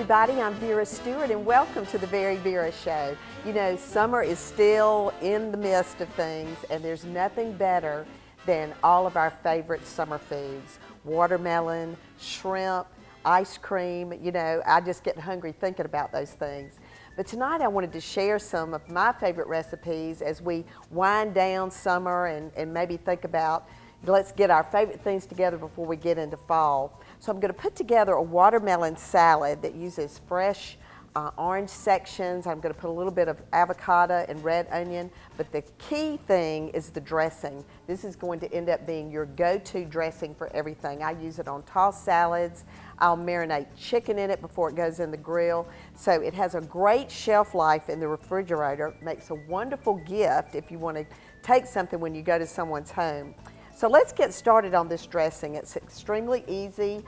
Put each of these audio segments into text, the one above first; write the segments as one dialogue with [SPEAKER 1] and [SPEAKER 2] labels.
[SPEAKER 1] everybody, I'm Vera Stewart and welcome to the VeryVera Show. You know, summer is still in the midst of things and there's nothing better than all of our favorite summer foods. Watermelon, shrimp, ice cream, you know, I just get hungry thinking about those things. But tonight I wanted to share some of my favorite recipes as we wind down summer and maybe think about, let's get our favorite things together before we get into fall. So I'm going to put together a watermelon salad that uses fresh orange sections. I'm going to put a little bit of avocado and red onion, but the key thing is the dressing. This is going to end up being your go-to dressing for everything. I use it on tossed salads. I'll marinate chicken in it before it goes in the grill. So it has a great shelf life in the refrigerator. Makes a wonderful gift if you want to take something when you go to someone's home. So let's get started on this dressing. It's extremely easy.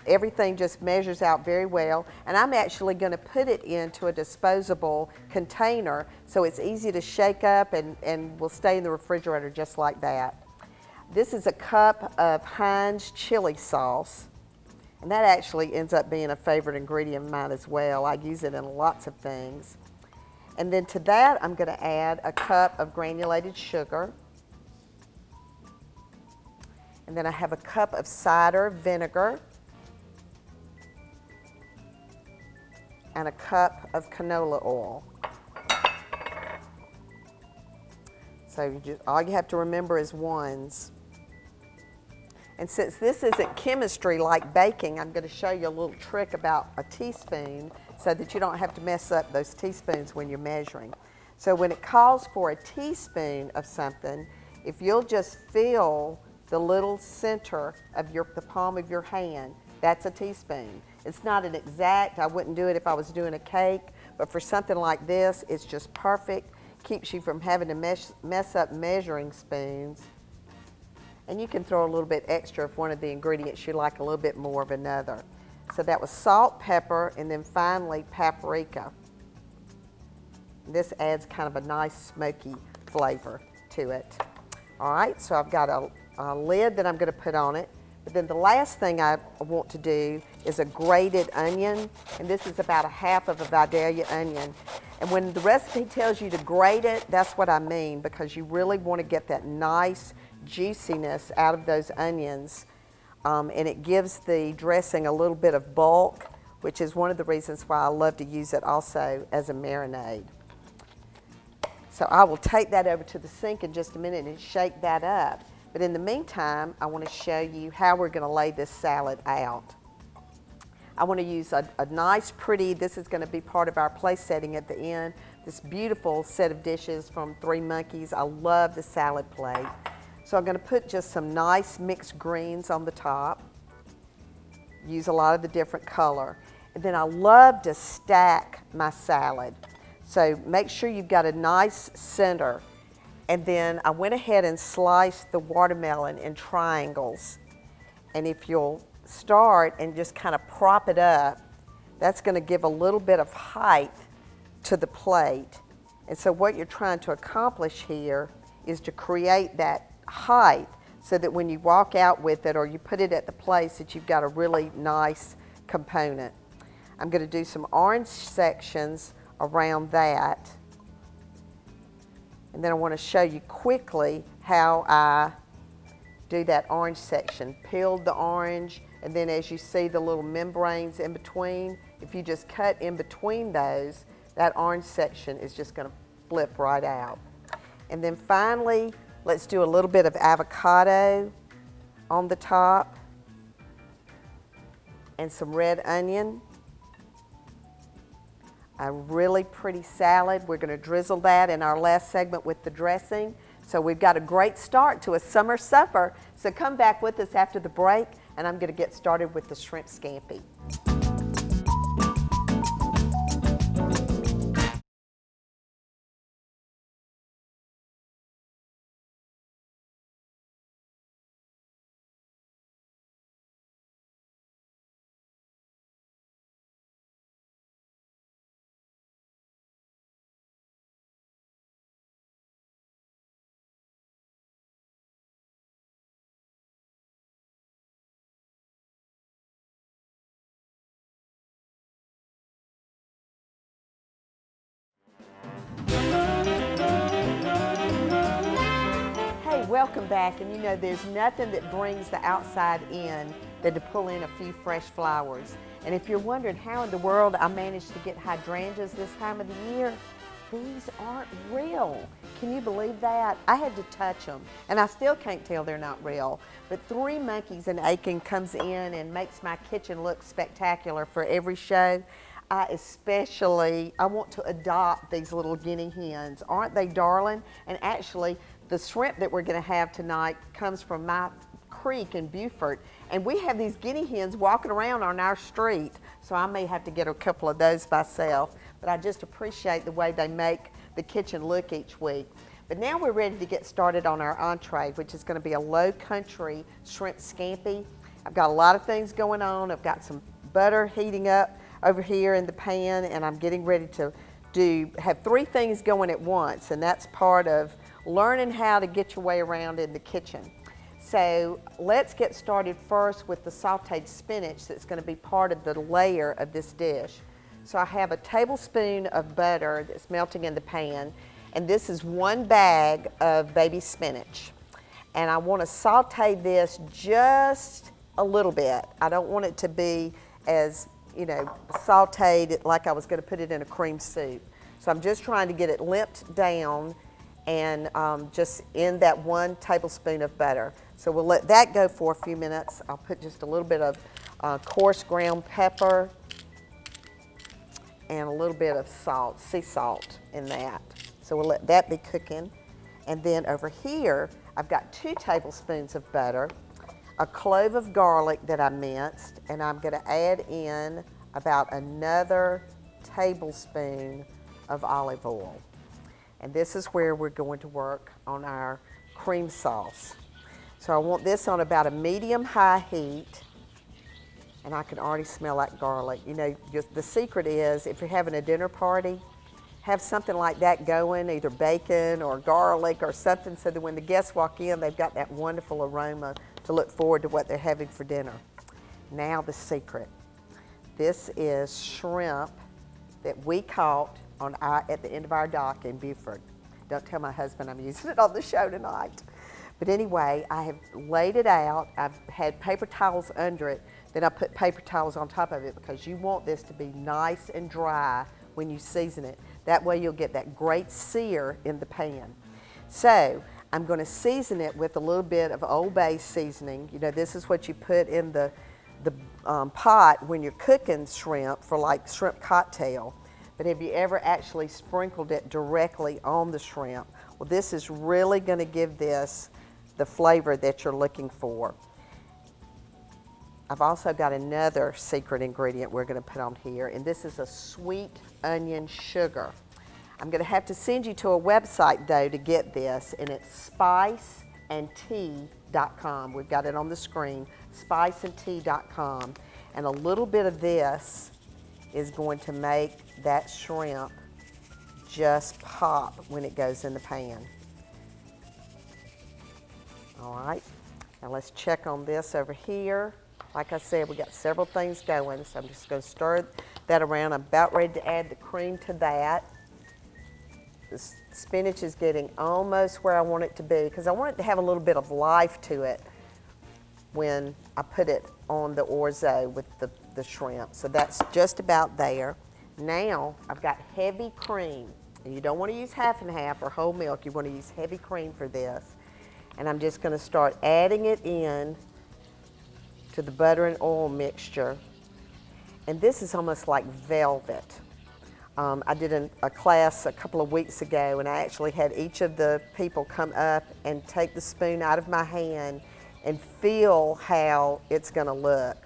[SPEAKER 1] Everything just measures out very well. And I'm actually going to put it into a disposable container so it's easy to shake up and will stay in the refrigerator just like that. This is a cup of Heinz chili sauce. And that actually ends up being a favorite ingredient of mine as well. I use it in lots of things. And then to that, I'm going to add a cup of granulated sugar. And then I have a cup of cider vinegar and a cup of canola oil. So all you have to remember is ones. And since this isn't chemistry like baking, I'm going to show you a little trick about a teaspoon so that you don't have to mess up those teaspoons when you're measuring. So when it calls for a teaspoon of something, if you'll just fill the little center of the palm of your hand, that's a teaspoon. It's not an exact, I wouldn't do it if I was doing a cake, but for something like this, it's just perfect. Keeps you from having to mess up measuring spoons. And you can throw a little bit extra if one of the ingredients you like a little bit more of another. So that was salt, pepper, and then finally paprika. This adds kind of a nice smoky flavor to it. All right, so I've got a lid that I'm going to put on it. But then the last thing I want to do is a grated onion, and this is about a half of a Vidalia onion. And when the recipe tells you to grate it, that's what I mean, because you really want to get that nice juiciness out of those onions, and it gives the dressing a little bit of bulk, which is one of the reasons why I love to use it also as a marinade. So I will take that over to the sink in just a minute and shake that up. But in the meantime, I want to show you how we're going to lay this salad out. I want to use a nice, pretty, this is going to be part of our place setting at the end, this beautiful set of dishes from Three Monkeys. I love the salad plate. So I'm going to put just some nice mixed greens on the top. Use a lot of the different color. And then I love to stack my salad. So make sure you've got a nice center. And then I went ahead and sliced the watermelon in triangles. And if you'll start and just kind of prop it up, that's going to give a little bit of height to the plate. And so what you're trying to accomplish here is to create that height so that when you walk out with it or you put it at the place that you've got a really nice component. I'm going to do some orange sections around that. And then I want to show you quickly how I do that orange section. Peeled the orange, and then as you see the little membranes in between, if you just cut in between those, that orange section is just going to flip right out. And then finally, let's do a little bit of avocado on the top and some red onion. A really pretty salad. We're going to drizzle that in our last segment with the dressing. So we've got a great start to a summer supper. So come back with us after the break, and I'm going to get started with the shrimp scampi. welcome back. And you know, there's nothing that brings the outside in than to pull in a few fresh flowers. And if you're wondering how in the world I managed to get hydrangeas this time of the year, these aren't real. Can you believe that? I had to touch them, and I still can't tell they're not real. But Three Monkeys in Aiken comes in and makes my kitchen look spectacular for every show. I want to adopt these little guinea hens. Aren't they darling? And actually, the shrimp that we're going to have tonight comes from my creek in Beaufort, and we have these guinea hens walking around on our street, so I may have to get a couple of those myself, but I just appreciate the way they make the kitchen look each week. But now we're ready to get started on our entree, which is going to be a low country shrimp scampi. I've got a lot of things going on. I've got some butter heating up over here in the pan, and I'm getting ready to have three things going at once, and that's part of learning how to get your way around in the kitchen. So let's get started first with the sauteed spinach that's going to be part of the layer of this dish. So I have a tablespoon of butter that's melting in the pan, and this is 1 bag of baby spinach. And I want to saute this just a little bit. I don't want it to be as, you know, sauteed like I was going to put it in a cream soup. So I'm just trying to get it limped down and just in that 1 tablespoon of butter. So we'll let that go for a few minutes. I'll put just a little bit of coarse ground pepper and a little bit of salt, sea salt in that. So we'll let that be cooking. And then over here, I've got 2 tablespoons of butter, a clove of garlic that I minced, and I'm going to add in about another tablespoon of olive oil. And this is where we're going to work on our cream sauce. So I want this on about a medium-high heat, and I can already smell that garlic. You know, the secret is if you're having a dinner party, have something like that going, either bacon or garlic or something, so that when the guests walk in, they've got that wonderful aroma to look forward to what they're having for dinner. Now the secret. This is shrimp that we caught at the end of our dock in Beaufort. Don't tell my husband I'm using it on the show tonight. But anyway, I have laid it out. I've had paper towels under it. Then I put paper towels on top of it because you want this to be nice and dry when you season it. That way you'll get that great sear in the pan. So I'm going to season it with a little bit of Old Bay seasoning. You know, this is what you put in the pot when you're cooking shrimp for like shrimp cocktail. But have you ever actually sprinkled it directly on the shrimp? Well, this is really going to give this the flavor that you're looking for. I've also got another secret ingredient we're going to put on here, and this is a sweet onion sugar. I'm going to have to send you to a website, though, to get this, and it's spiceandtea.com. We've got it on the screen, spiceandtea.com. And a little bit of this is going to make that shrimp just pop when it goes in the pan. All right, now let's check on this over here. Like I said, we got several things going, so I'm just going to stir that around. I'm about ready to add the cream to that. The spinach is getting almost where I want it to be because I want it to have a little bit of life to it when I put it on the orzo with the shrimp. So that's just about there. Now I've got heavy cream, and you don't want to use half and half or whole milk. You want to use heavy cream for this. And I'm just going to start adding it in to the butter and oil mixture. And this is almost like velvet. I did a class a couple of weeks ago, and I actually had each of the people come up and take the spoon out of my hand and feel how it's going to look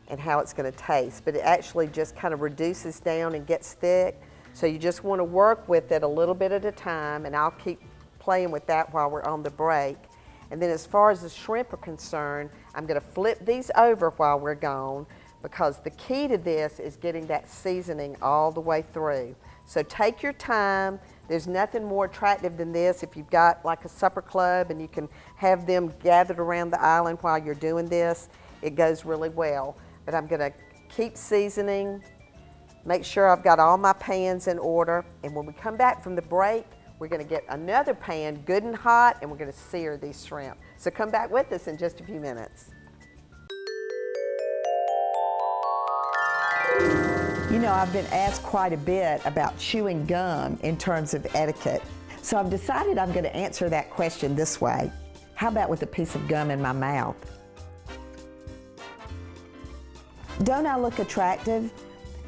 [SPEAKER 1] and how it's going to taste. But it actually just kind of reduces down and gets thick. So you just want to work with it a little bit at a time, and I'll keep playing with that while we're on the break. And then as far as the shrimp are concerned, I'm going to flip these over while we're gone, because the key to this is getting that seasoning all the way through. So take your time. There's nothing more attractive than this. If you've got like a supper club and you can have them gathered around the island while you're doing this, it goes really well. But I'm going to keep seasoning, make sure I've got all my pans in order, and when we come back from the break, we're going to get another pan good and hot, and we're going to sear these shrimp. So come back with us in just a few minutes.
[SPEAKER 2] You know, I've been asked quite a bit about chewing gum in terms of etiquette. So I've decided I'm going to answer that question this way. How about with a piece of gum in my mouth? Don't I look attractive?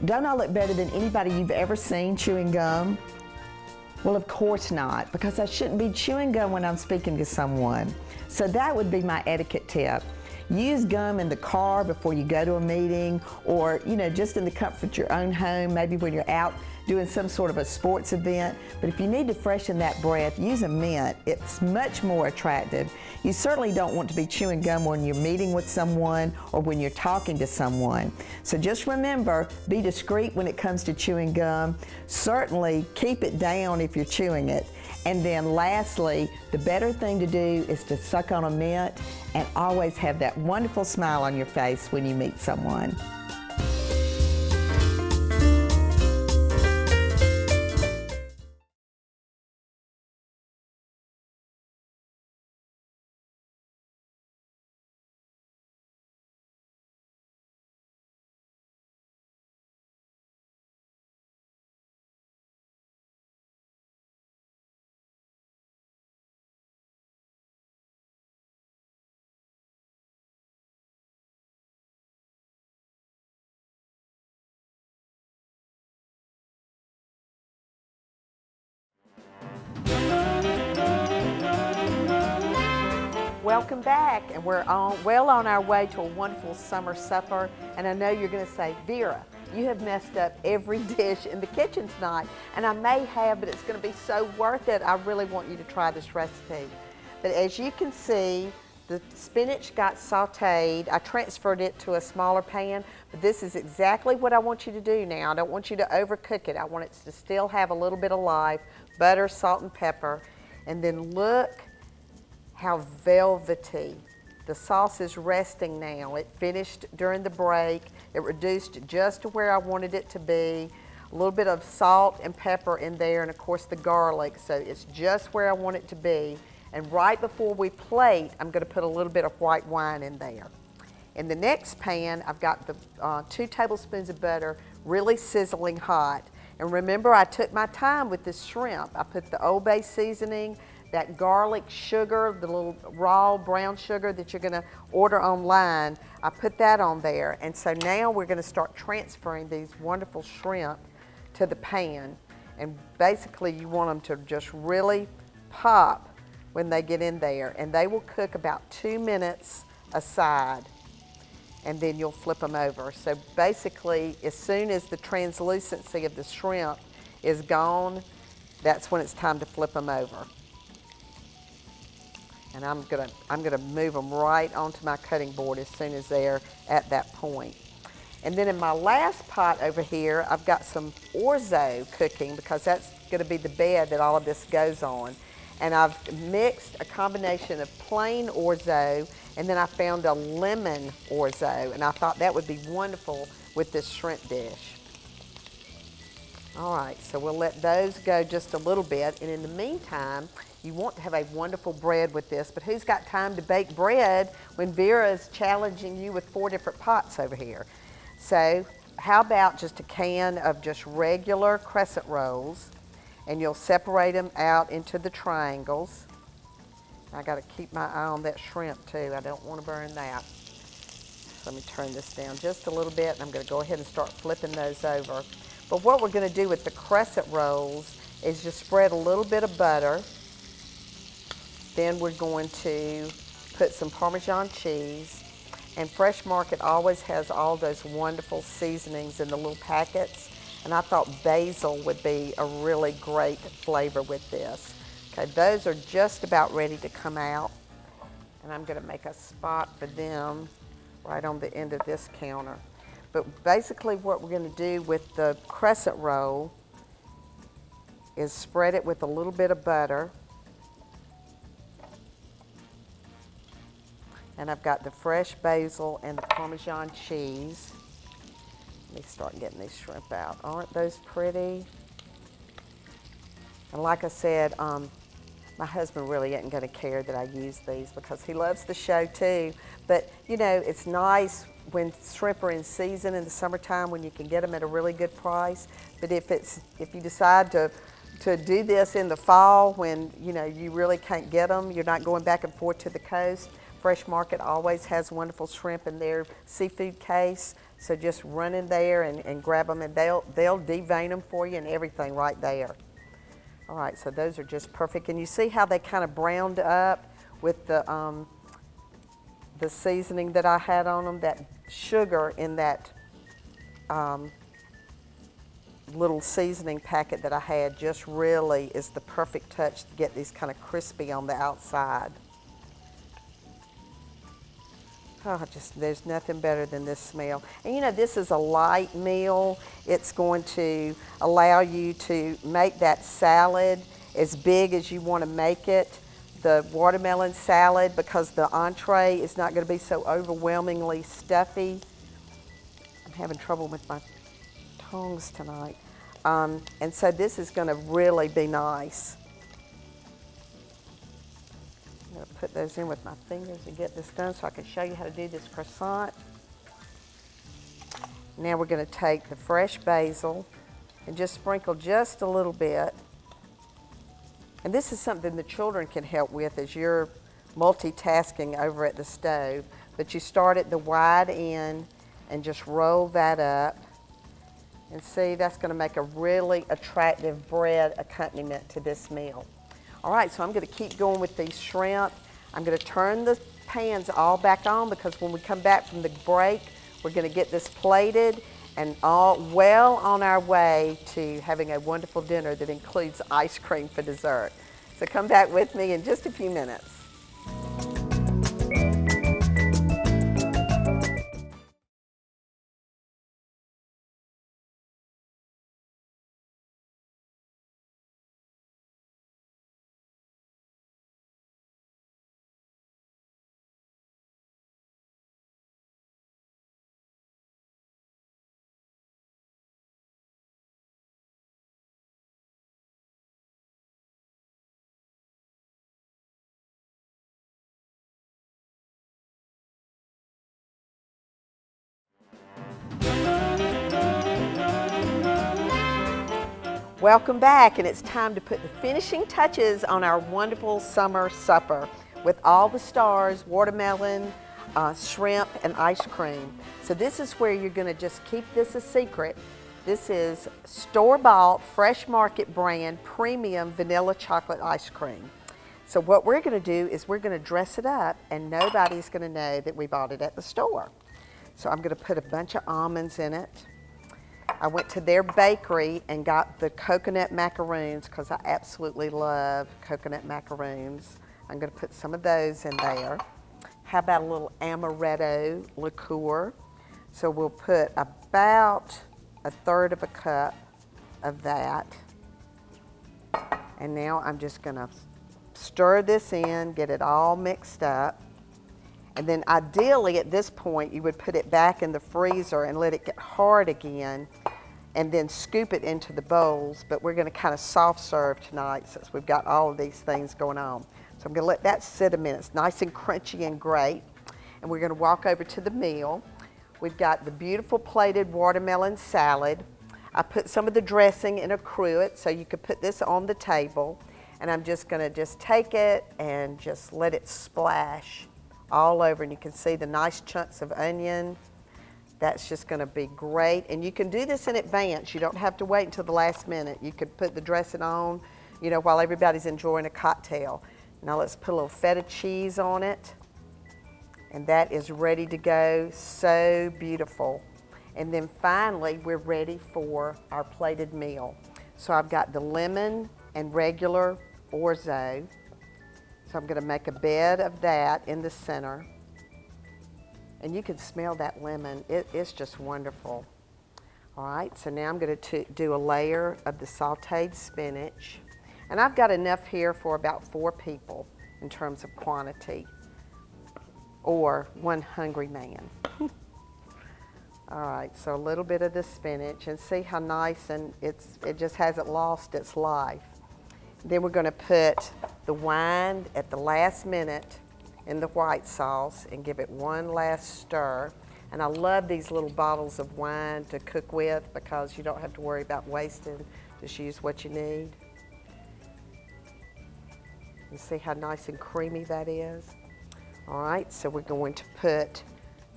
[SPEAKER 2] Don't I look better than anybody you've ever seen chewing gum? Well, of course not, because I shouldn't be chewing gum when I'm speaking to someone. So that would be my etiquette tip. Use gum in the car before you go to a meeting, or just in the comfort of your own home, maybe when you're out doing some sort of a sports event. But if you need to freshen that breath, use a mint. It's much more attractive. You certainly don't want to be chewing gum when you're meeting with someone or when you're talking to someone. So just remember, be discreet when it comes to chewing gum. Certainly keep it down if you're chewing it. And then lastly, the better thing to do is to suck on a mint and always have that wonderful smile on your face when you meet someone.
[SPEAKER 1] Welcome back, and we're well on our way to a wonderful summer supper. And I know you're going to say, Vera, you have messed up every dish in the kitchen tonight. And I may have, but it's going to be so worth it. I really want you to try this recipe. But as you can see, the spinach got sauteed. I transferred it to a smaller pan, but this is exactly what I want you to do now. I don't want you to overcook it. I want it to still have a little bit of life, butter, salt, and pepper. And then look how velvety. The sauce is resting now. It finished during the break. It reduced just to where I wanted it to be. A little bit of salt and pepper in there, and of course the garlic, so it's just where I want it to be. And right before we plate, I'm going to put a little bit of white wine in there. In the next pan, I've got the 2 tablespoons of butter, really sizzling hot. And remember, I took my time with this shrimp. I put the Old Bay seasoning, that garlic sugar, the little raw brown sugar that you're going to order online. I put that on there. And so now we're going to start transferring these wonderful shrimp to the pan. And basically you want them to just really pop when they get in there. And they will cook about 2 minutes aside. And then you'll flip them over. So basically, as soon as the translucency of the shrimp is gone, that's when it's time to flip them over. And I'm gonna move them right onto my cutting board as soon as they're at that point. And then in my last pot over here, I've got some orzo cooking, because that's gonna be the bed that all of this goes on. And I've mixed a combination of plain orzo, and then I found a lemon orzo, and I thought that would be wonderful with this shrimp dish. All right, so we'll let those go just a little bit, and in the meantime, you want to have a wonderful bread with this, but who's got time to bake bread when Vera is challenging you with 4 different pots over here? So how about just a can of just regular crescent rolls, and you'll separate them out into the triangles. I got to keep my eye on that shrimp too. I don't want to burn that. So let me turn this down just a little bit, and I'm going to go ahead and start flipping those over. But what we're going to do with the crescent rolls is just spread a little bit of butter. Then we're going to put some Parmesan cheese. And Fresh Market always has all those wonderful seasonings in the little packets. And I thought basil would be a really great flavor with this. Okay, those are just about ready to come out. And I'm going to make a spot for them right on the end of this counter. But basically what we're going to do with the crescent roll is spread it with a little bit of butter. And I've got the fresh basil and the Parmesan cheese. Let me start getting these shrimp out. Aren't those pretty? And like I said, my husband really isn't going to care that I use these because he loves the show too. But you know, it's nice when shrimp are in season in the summertime when you can get them at a really good price. But if you decide to do this in the fall when you know you really can't get them, you're not going back and forth to the coast. Fresh Market always has wonderful shrimp in their seafood case. So just run in there and grab them, and they'll devein them for you and everything right there. All right, so those are just perfect. And you see how they kind of browned up with the seasoning that I had on them? That sugar in that little seasoning packet that I had just really is the perfect touch to get these kind of crispy on the outside. Oh, there's nothing better than this smell. And you know, this is a light meal. It's going to allow you to make that salad as big as you want to make it. The watermelon salad, because the entree is not going to be so overwhelmingly stuffy. I'm having trouble with my tongs tonight. And so this is going to really be nice. I'm going to put those in with my fingers and get this done so I can show you how to do this croissant. Now we're going to take the fresh basil and just sprinkle just a little bit. And this is something the children can help with as you're multitasking over at the stove. But you start at the wide end and just roll that up. And see, that's going to make a really attractive bread accompaniment to this meal. All right, so I'm going to keep going with these shrimp. I'm going to turn the pans all back on because when we come back from the break, we're going to get this plated and all well on our way to having a wonderful dinner that includes ice cream for dessert. So come back with me in just a few minutes. Welcome back, and it's time to put the finishing touches on our wonderful summer supper with all the stars, watermelon, shrimp, and ice cream. So this is where you're going to just keep this a secret. This is store-bought, Fresh Market brand, premium vanilla chocolate ice cream. So what we're going to do is we're going to dress it up, and nobody's going to know that we bought it at the store. So I'm going to put a bunch of almonds in it. I went to their bakery and got the coconut macaroons because I absolutely love coconut macaroons. I'm going to put some of those in there. How about a little amaretto liqueur? So we'll put about 1/3 of a cup of that. And now I'm just going to stir this in, get it all mixed up. And then ideally at this point, you would put it back in the freezer and let it get hard again and then scoop it into the bowls. But we're going to kind of soft serve tonight since we've got all of these things going on. So I'm going to let that sit a minute. It's nice and crunchy and great. And we're going to walk over to the meal. We've got the beautiful plated watermelon salad. I put some of the dressing in a cruet so you could put this on the table. And I'm just going to take it and just let it splash all over, and you can see the nice chunks of onion. That's just going to be great. And you can do this in advance. You don't have to wait until the last minute. You could put the dressing on, you know, while everybody's enjoying a cocktail. Now let's put a little feta cheese on it. And that is ready to go. So beautiful. And then finally, we're ready for our plated meal. So I've got the lemon and regular orzo. So I'm going to make a bed of that in the center. And you can smell that lemon. It's just wonderful. All right, so now I'm going to do a layer of the sauteed spinach. And I've got enough here for about 4 people in terms of quantity, or one hungry man. All right, so a little bit of the spinach, and see how nice and it just hasn't lost its life. Then we're going to put the wine at the last minute in the white sauce and give it one last stir. And I love these little bottles of wine to cook with because you don't have to worry about wasting. Just use what you need. You see how nice and creamy that is? All right, so we're going to put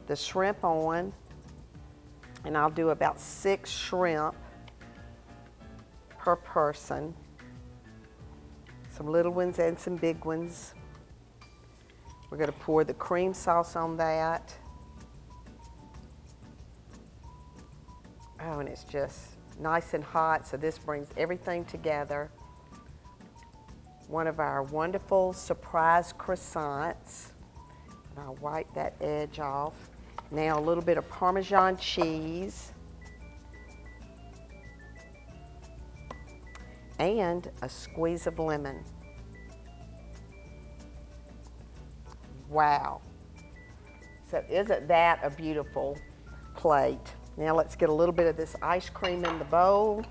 [SPEAKER 1] the shrimp on, and I'll do about 6 shrimp per person. Some little ones and some big ones. We're going to pour the cream sauce on that. Oh, and it's just nice and hot, so this brings everything together. One of our wonderful surprise croissants. And I'll wipe that edge off. Now a little bit of Parmesan cheese. And a squeeze of lemon. Wow. So isn't that a beautiful plate? Now let's get a little bit of this ice cream in the bowl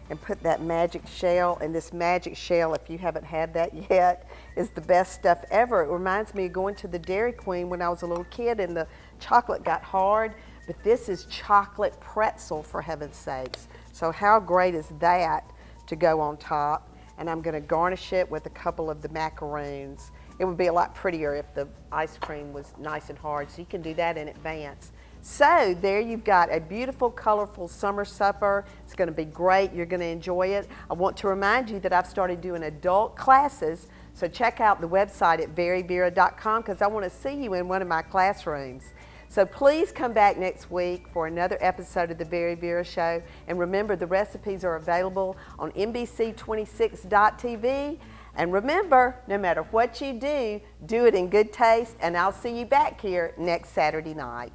[SPEAKER 1] and put that magic shell. And this magic shell, if you haven't had that yet, is the best stuff ever. It reminds me of going to the Dairy Queen when I was a little kid and the chocolate got hard. But this is chocolate pretzel, for heaven's sakes. So how great is that to go on top? And I'm going to garnish it with a couple of the macaroons. It would be a lot prettier if the ice cream was nice and hard, so you can do that in advance. So there you've got a beautiful, colorful summer supper. It's going to be great. You're going to enjoy it. I want to remind you that I've started doing adult classes, so check out the website at VeryVera.com because I want to see you in one of my classrooms. So please come back next week for another episode of the VeryVera Show. And remember, the recipes are available on NBC26.tv. And remember, no matter what you do, do it in good taste. And I'll see you back here next Saturday night.